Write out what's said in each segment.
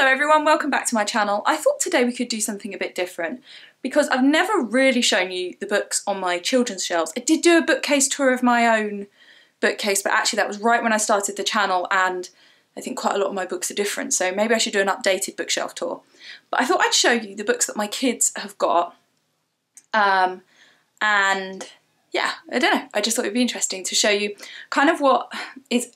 Hello everyone, welcome back to my channel. I thought today we could do something a bit different because I've never really shown you the books on my children's shelves. I did do a bookcase tour of my own bookcase, but actually that was right when I started the channel and I think quite a lot of my books are different, so maybe I should do an updated bookshelf tour. But I thought I'd show you the books that my kids have got. And yeah, I don't know, I just thought it'd be interesting to show you kind of what is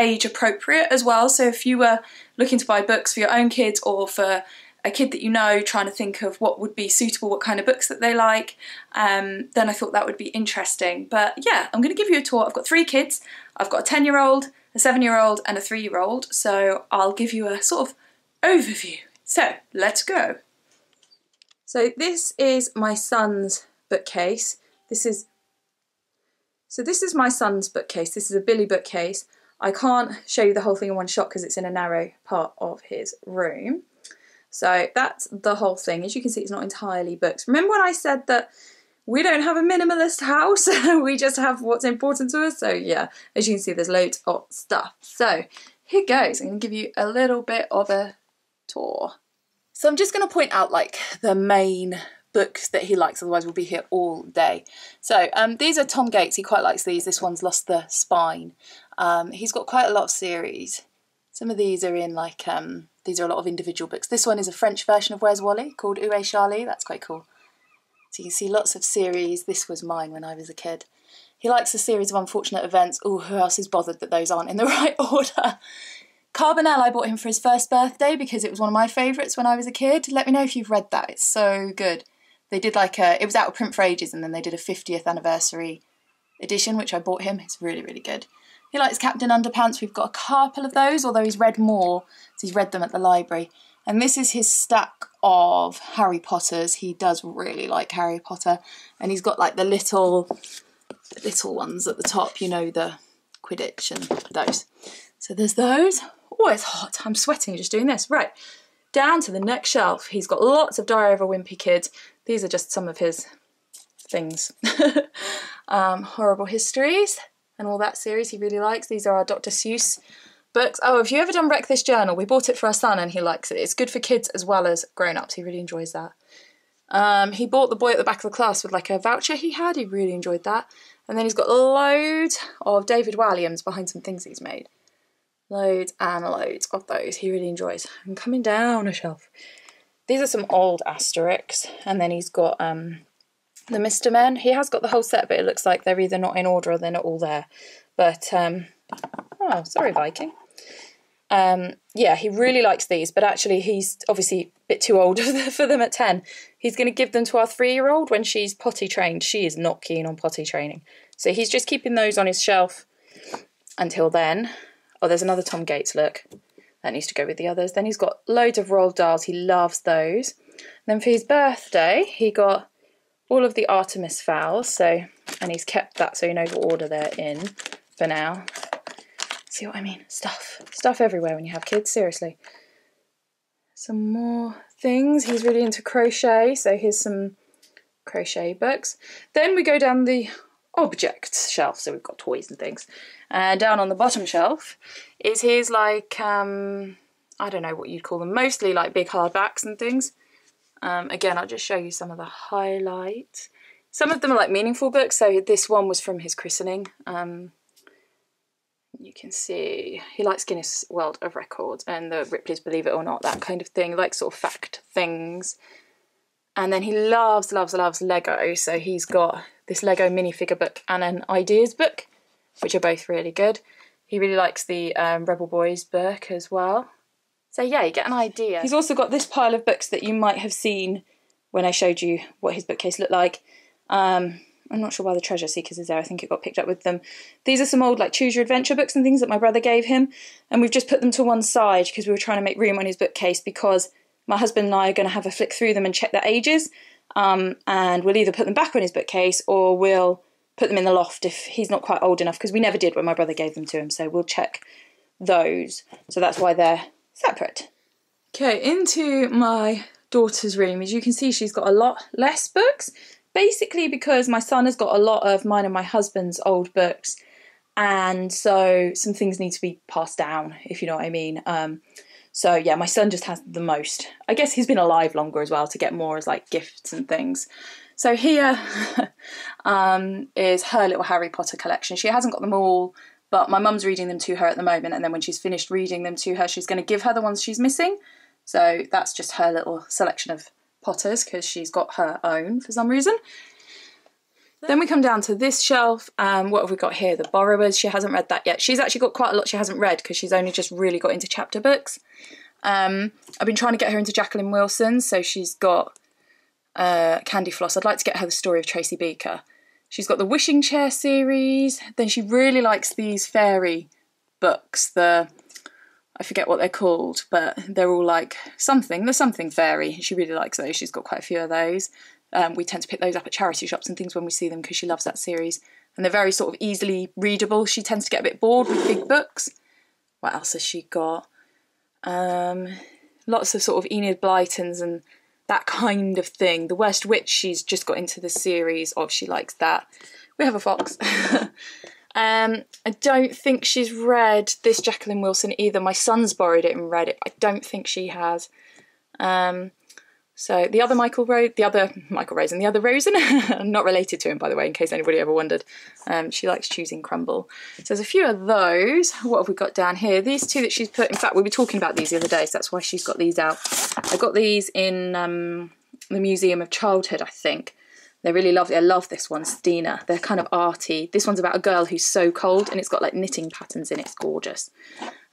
age appropriate as well. So if you were looking to buy books for your own kids or for a kid that you know, trying to think of what would be suitable, what kind of books that they like, then I thought that would be interesting. But yeah, I'm going to give you a tour. I've got 3 kids. I've got a 10-year-old, a 7-year-old and a 3-year-old. So I'll give you a sort of overview. So let's go. So this is my son's bookcase. This is my son's bookcase. This is a Billy bookcase. I can't show you the whole thing in one shot because it's in a narrow part of his room. So that's the whole thing. As you can see, it's not entirely books. Remember when I said that we don't have a minimalist house? We just have what's important to us. So yeah, as you can see, there's loads of stuff. So here goes. I'm going to give you a little bit of a tour. So I'm just going to point out like the main books that he likes, otherwise we'll be here all day. So these are Tom Gates. He quite likes these. This one's Lost the Spine. He's got quite a lot of series. Some of these are in like, these are a lot of individual books. This one is a French version of Where's Wally called Où est Charlie? That's quite cool. So you can see lots of series. This was mine when I was a kid. He likes a series of unfortunate events. Oh, who else is bothered that those aren't in the right order? Carbonell I bought him for his first birthday because it was one of my favourites when I was a kid. Let me know if you've read that. It's so good. They did like it was out of print for ages and then they did a 50th anniversary edition, which I bought him. It's really, really good. He likes Captain Underpants. We've got a couple of those, although he's read more, so he's read them at the library. And this is his stack of Harry Potters. He does really like Harry Potter. And he's got like the little ones at the top, you know, the Quidditch and those. So there's those. Oh, it's hot. I'm sweating just doing this. Right, down to the next shelf. He's got lots of Diary of a Wimpy Kid. These are just some of his things. Horrible Histories and all that series he really likes. These are our Dr. Seuss books. Oh, have you ever done Wreck This Journal? We bought it for our son and he likes it. It's good for kids as well as grown-ups. He really enjoys that. He bought The Boy at the Back of the Class with like a voucher he had. He really enjoyed that. And then he's got loads of David Walliams behind some things he's made. Loads and loads of those. He really enjoys. I'm coming down a shelf. These are some old Asterix. And then he's got the Mr. Men. He has got the whole set, but it looks like they're either not in order or they're not all there. But, oh, sorry, Viking. Yeah, he really likes these, but actually he's obviously a bit too old for them at 10. He's going to give them to our 3-year-old when she's potty trained. She is not keen on potty training. So he's just keeping those on his shelf until then. Oh, there's another Tom Gates, look. That needs to go with the others. Then he's got loads of Roald Dahls. He loves those. And then for his birthday, he got all of the Artemis Fowls. So, and he's kept that so he knows what order they're in for now. See what I mean? Stuff everywhere when you have kids, seriously. Some more things. He's really into crochet, so here's some crochet books. Then we go down the objects shelf, so we've got toys and things. Down on the bottom shelf is his like, I don't know what you'd call them, mostly like big hardbacks and things. Again, I'll just show you some of the highlights. Some of them are like meaningful books, so this one was from his christening. You can see he likes Guinness World of Records and the Ripley's Believe It or Not, that kind of thing, like sort of fact things. And then he loves Lego, so he's got this Lego minifigure book and an ideas book, which are both really good. He really likes the Rebel Boys book as well. So yeah, you get an idea. He's also got this pile of books that you might have seen when I showed you what his bookcase looked like. I'm not sure why the Treasure Seekers is there. I think it got picked up with them. These are some old like Choose Your Adventure books and things that my brother gave him. And we've just put them to one side because we were trying to make room on his bookcase because my husband and I are going to have a flick through them and check their ages. And we'll either put them back on his bookcase or we'll put them in the loft if he's not quite old enough, because we never did when my brother gave them to him. So we'll check those. So that's why they're separate. Okay, into my daughter's room. As you can see, she's got a lot less books. Basically because my son has got a lot of mine and my husband's old books, and so some things need to be passed down, if you know what I mean. So yeah, my son just has the most. I guess he's been alive longer as well to get more as like gifts and things. So here is her little Harry Potter collection. She hasn't got them all, but my mum's reading them to her at the moment, and then when she's finished reading them to her, she's going to give her the ones she's missing. So that's just her little selection of Potters, because she's got her own for some reason. Then we come down to this shelf. What have we got here? The Borrowers. She hasn't read that yet. She's actually got quite a lot she hasn't read because she's only just really got into chapter books. I've been trying to get her into Jacqueline Wilson, so she's got Candy Floss. I'd like to get her the Story of Tracy Beaker. She's got the Wishing Chair series. Then she really likes these fairy books. I forget what they're called, but they're all like something. There's something fairy. She really likes those. She's got quite a few of those. We tend to pick those up at charity shops and things when we see them because she loves that series. And they're very sort of easily readable. She tends to get a bit bored with big books. What else has she got? Lots of sort of Enid Blytons and that kind of thing. The Worst Witch, she's just got into the series of. She likes that. We have a fox. I don't think she's read this Jacqueline Wilson either. My son's borrowed it and read it. I don't think she has. So the other Michael Rose and the other Rosen, not related to him, by the way, in case anybody ever wondered. She likes choosing crumble. So there's a few of those. What have we got down here? These two that she's put, in fact, we were talking about these the other day, so that's why she's got these out. I got these in the Museum of Childhood, I think. They're really lovely. I love this one, Stina. They're kind of arty. This one's about a girl who's so cold, and it's got like knitting patterns in it. It's gorgeous.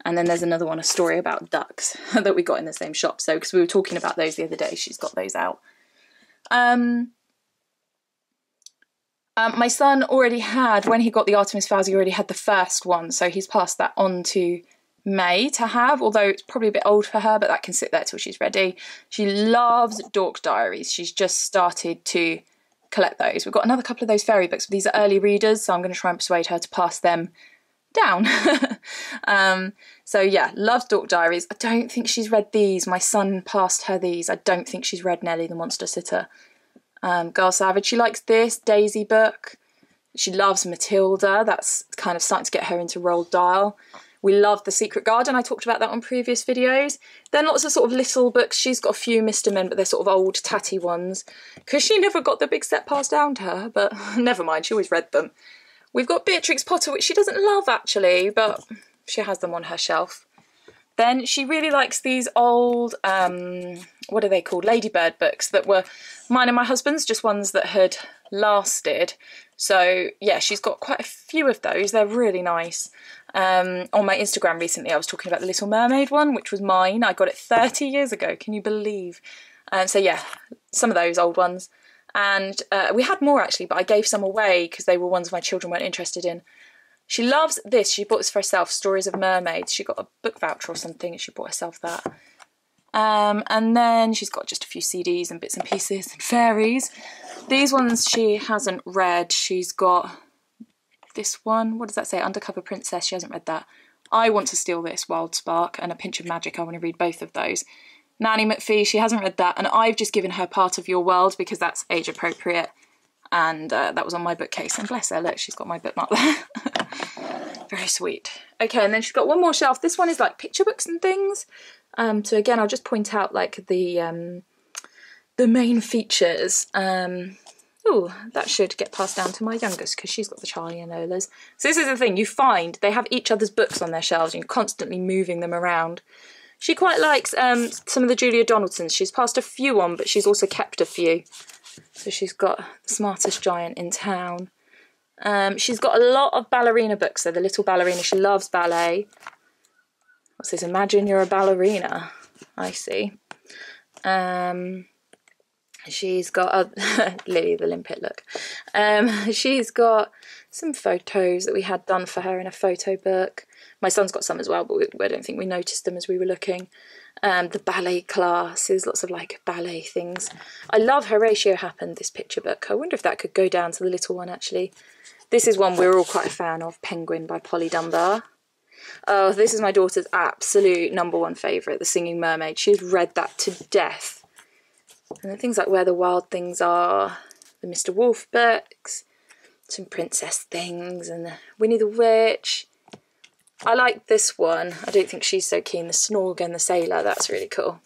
And then there's another one, a story about ducks, that we got in the same shop. So, because we were talking about those the other day, she's got those out. My son already had, when he got the Artemis Fowls, he already had the first one. So he's passed that on to May to have, although it's probably a bit old for her, but that can sit there till she's ready. She loves Dork Diaries. She's just started to collect those. We've got another couple of those fairy books. These are early readers, so I'm going to try and persuade her to pass them down. So yeah, loves Dork Diaries. I don't think she's read these. My son passed her these. I don't think she's read Nellie the Monster Sitter. Girl Savage, she likes this Daisy book. She loves Matilda. That's kind of starting to get her into Roald Dahl. We love The Secret Garden. I talked about that on previous videos. Then lots of sort of little books. She's got a few Mr. Men, but they're sort of old tatty ones because she never got the big set passed down to her, but never mind, she always read them. We've got Beatrix Potter, which she doesn't love actually, but she has them on her shelf. Then she really likes these old, what are they called? Ladybird books that were mine and my husband's, just ones that had lasted. So yeah, she's got quite a few of those. They're really nice. On my Instagram recently, I was talking about the Little Mermaid one, which was mine. I got it 30 years ago. Can you believe? So yeah, some of those old ones. And we had more actually, but I gave some away because they were ones my children weren't interested in. She loves this. She bought this for herself, Stories of Mermaids. She got a book voucher or something and she bought herself that. And then she's got just a few CDs and bits and pieces and fairies. These ones she hasn't read. She's got this one. What does that say? Undercover Princess. She hasn't read that. I Want to Steal This, Wild Spark, and A Pinch of Magic. I want to read both of those. Nanny McPhee, she hasn't read that. And I've just given her Part of Your World because that's age appropriate. And that was on my bookcase. And bless her, look, she's got my bookmark there. Very sweet. Okay, and then she's got one more shelf. This one is like picture books and things. So again, I'll just point out like the main features. Oh, that should get passed down to my youngest because she's got the Charlie and Lola's. So this is the thing, you find they have each other's books on their shelves and you're constantly moving them around. She quite likes some of the Julia Donaldsons. She's passed a few on, but she's also kept a few. So she's got The Smartest Giant in Town. She's got a lot of ballerina books. So The Little Ballerina, she loves ballet. What's this? Imagine You're a Ballerina. I see. She's got Lily the Limpet, look. She's got some photos that we had done for her in a photo book. My son's got some as well, but I don't think we noticed them as we were looking. The ballet classes, lots of like ballet things. I love Horatio Happened, this picture book. I wonder if that could go down to the little one actually. This is one we're all quite a fan of, Penguin by Polly Dunbar. Oh, this is my daughter's absolute #1 favourite, The Singing Mermaid. She's read that to death. And then things like Where the Wild Things Are, the Mr. Wolf books, some princess things, and the Winnie the Witch. I like this one. I don't think she's so keen. The Snorg and the Sailor, that's really cool.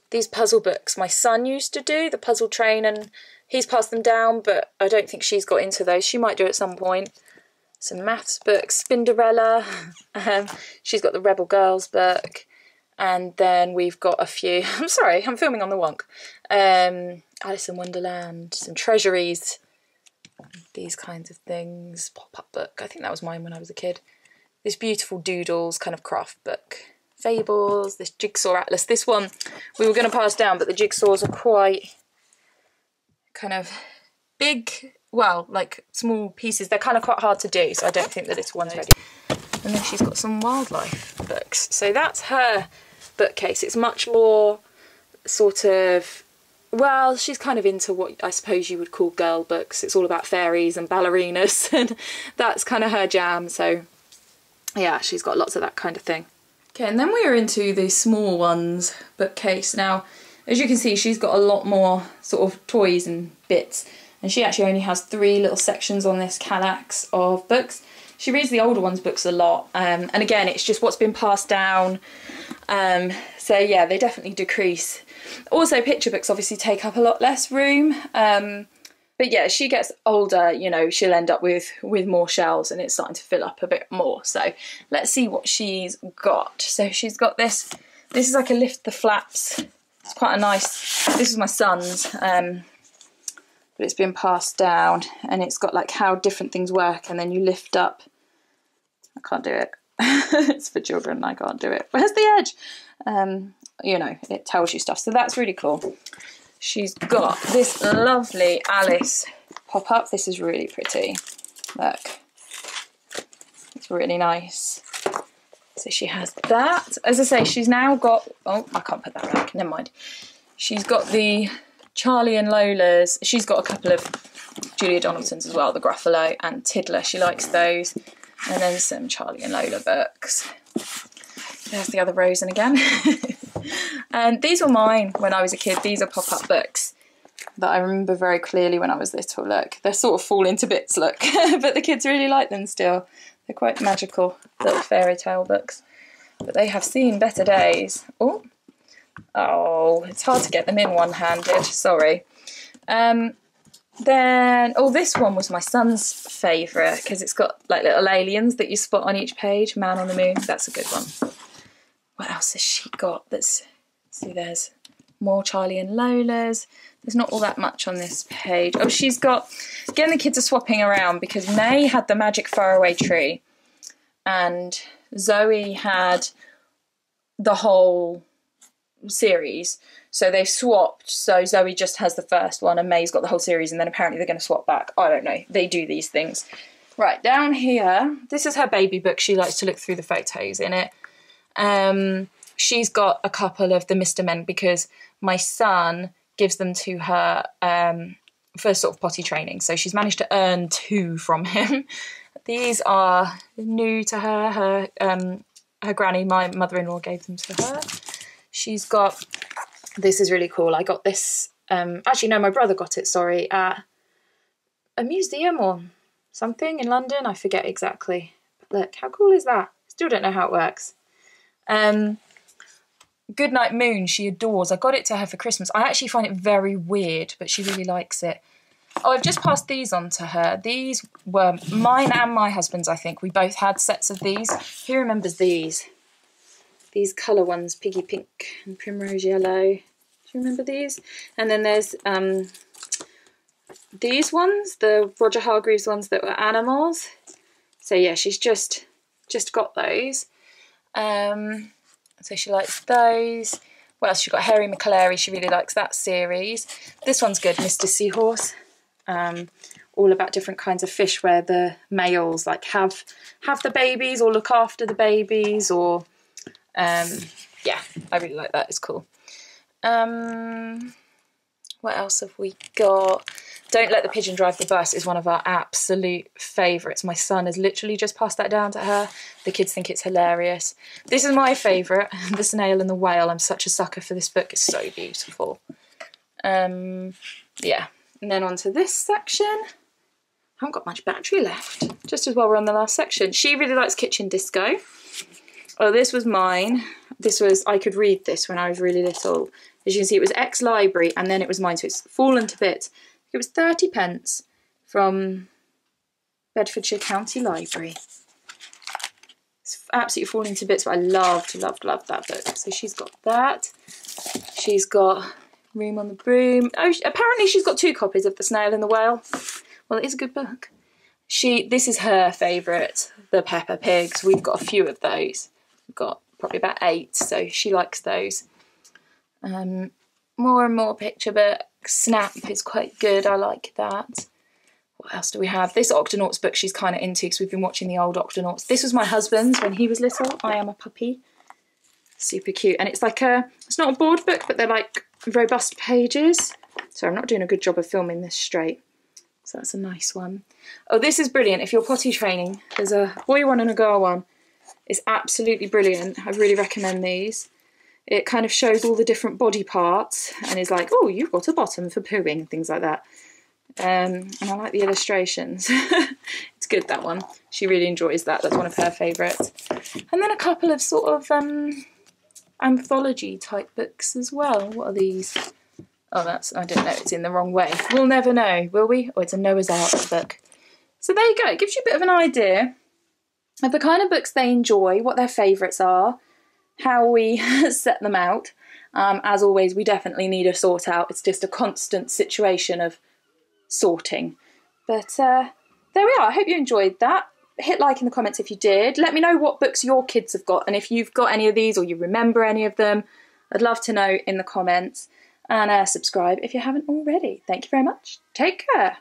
These puzzle books my son used to do, the Puzzle Train, and he's passed them down, but I don't think she's got into those. She might do at some point. Some maths books, Spinderella. She's got the Rebel Girls book. And then we've got a few, I'm sorry, I'm filming on the wonk. Alice in Wonderland, some treasuries, these kinds of things. Pop-up book, I think that was mine when I was a kid. This beautiful doodles kind of craft book. Fables, this jigsaw atlas. This one we were going to pass down, but the jigsaws are quite kind of big, well, like small pieces. They're kind of quite hard to do, so I don't think that this one's ready. And then she's got some wildlife books. So that's her bookcase. It's much more sort of, well, she's kind of into what I suppose you would call girl books. It's all about fairies and ballerinas, and that's kind of her jam. So yeah, she's got lots of that kind of thing. Okay, and then we're into the small ones bookcase. Now, as you can see, she's got a lot more sort of toys and bits, and she actually only has 3 little sections on this Kallax of books. She reads the older ones books a lot, and again, it's just what's been passed down. So yeah, they definitely decrease. Also, picture books obviously take up a lot less room. But yeah, as she gets older, you know, she'll end up with more shelves, and it's starting to fill up a bit more. So let's see what she's got. So she's got this. This is like a lift the flaps. It's quite a nice, this is my son's, but it's been passed down, and it's got like how different things work, and then you lift up. I can't do it. It's for children, I can't do it. Where's the edge? You know, it tells you stuff. So that's really cool. She's got this lovely Alice pop-up. This is really pretty. Look. It's really nice. So she has that. As I say, she's now got... Oh, I can't put that back. Never mind. She's got the Charlie and Lola's. She's got a couple of Julia Donaldson's as well, the Gruffalo and Tiddler. She likes those. And then some Charlie and Lola books. There's the other Rosen again. And these were mine when I was a kid. These are pop-up books that I remember very clearly when I was little. Look, they're sort of falling to bits, look. But the kids really like them still. They're quite magical little fairy tale books. But they have seen better days. Oh, it's hard to get them in one-handed. Sorry. Then, oh, this one was my son's favourite because it's got like little aliens that you spot on each page. Man on the Moon. That's a good one. What else has she got? See, there's more Charlie and Lola's. There's not all that much on this page. Oh, she's got, again, the kids are swapping around because May had the Magic Faraway Tree and Zoe had the whole series. So they've swapped. So Zoe just has the first one and May's got the whole series, and then apparently they're going to swap back. I don't know. They do these things. Right, down here, this is her baby book. She likes to look through the photos in it. She's got a couple of the Mr. Men because my son gives them to her for sort of potty training. So she's managed to earn 2 from him. These are new to her. Her granny, my mother-in-law, gave them to her. She's got, this is really cool. I got this, actually no, my brother got it, sorry, at a museum or something in London. I forget exactly. But look, how cool is that? Still don't know how it works. Goodnight Moon, she adores. I got it to her for Christmas. I actually find it very weird, but she really likes it. Oh, I've just passed these on to her. These were mine and my husband's, I think. We both had sets of these. Who remembers these? These colour ones, Piggy Pink and Primrose Yellow. Do you remember these? And then there's these ones, the Roger Hargreaves ones that were animals. So yeah, she's just got those. So she likes those. What else? She got Harry McClary. She really likes that series. This one's good, Mr. Seahorse. All about different kinds of fish where the males like have the babies or look after the babies, or yeah, I really like that. It's cool. What else have we got? Don't Let the Pigeon Drive the Bus is one of our absolute favourites. My son has literally just passed that down to her. The kids think it's hilarious. This is my favourite, The Snail and the Whale. I'm such a sucker for this book. It's so beautiful. Yeah. And then on to this section. I haven't got much battery left. just as well we're on the last section. She really likes Kitchen Disco. Oh, this was mine. This was, I could read this when I was really little. As you can see, it was ex-library and then it was mine, so it's fallen to bits. It was 30p from Bedfordshire County Library. It's absolutely falling to bits, but I loved that book. So she's got that. She's got Room on the Broom. Oh, apparently she's got 2 copies of The Snail and the Whale. Well, it is a good book. This is her favourite, The Peppa Pigs. We've got a few of those. We've got probably about 8, so she likes those. More and more picture books. Snap is quite good, I like that. What else do we have? This Octonauts book she's kind of into because we've been watching the old Octonauts. This was my husband's when he was little. I Am a Puppy. Super cute. And it's like it's not a board book, but they're like robust pages. So I'm not doing a good job of filming this straight. So that's a nice one. Oh, this is brilliant. If you're potty training, there's a boy one and a girl one. It's absolutely brilliant. I really recommend these. It kind of shows all the different body parts and is like, oh, you've got a bottom for pooing, things like that. And I like the illustrations. It's good, that one. She really enjoys that. That's one of her favourites. And then a couple of sort of anthology type books as well. What are these? Oh, I don't know, it's in the wrong way. We'll never know, will we? Oh, it's a Noah's Ark book. So there you go. It gives you a bit of an idea of the kind of books they enjoy, what their favourites are, how we set them out. As always, we definitely need a sort out. It's just a constant situation of sorting. But there we are. I hope you enjoyed that. Hit like in the comments if you did. Let me know what books your kids have got and if you've got any of these or you remember any of them. I'd love to know in the comments. And subscribe if you haven't already. Thank you very much. Take care.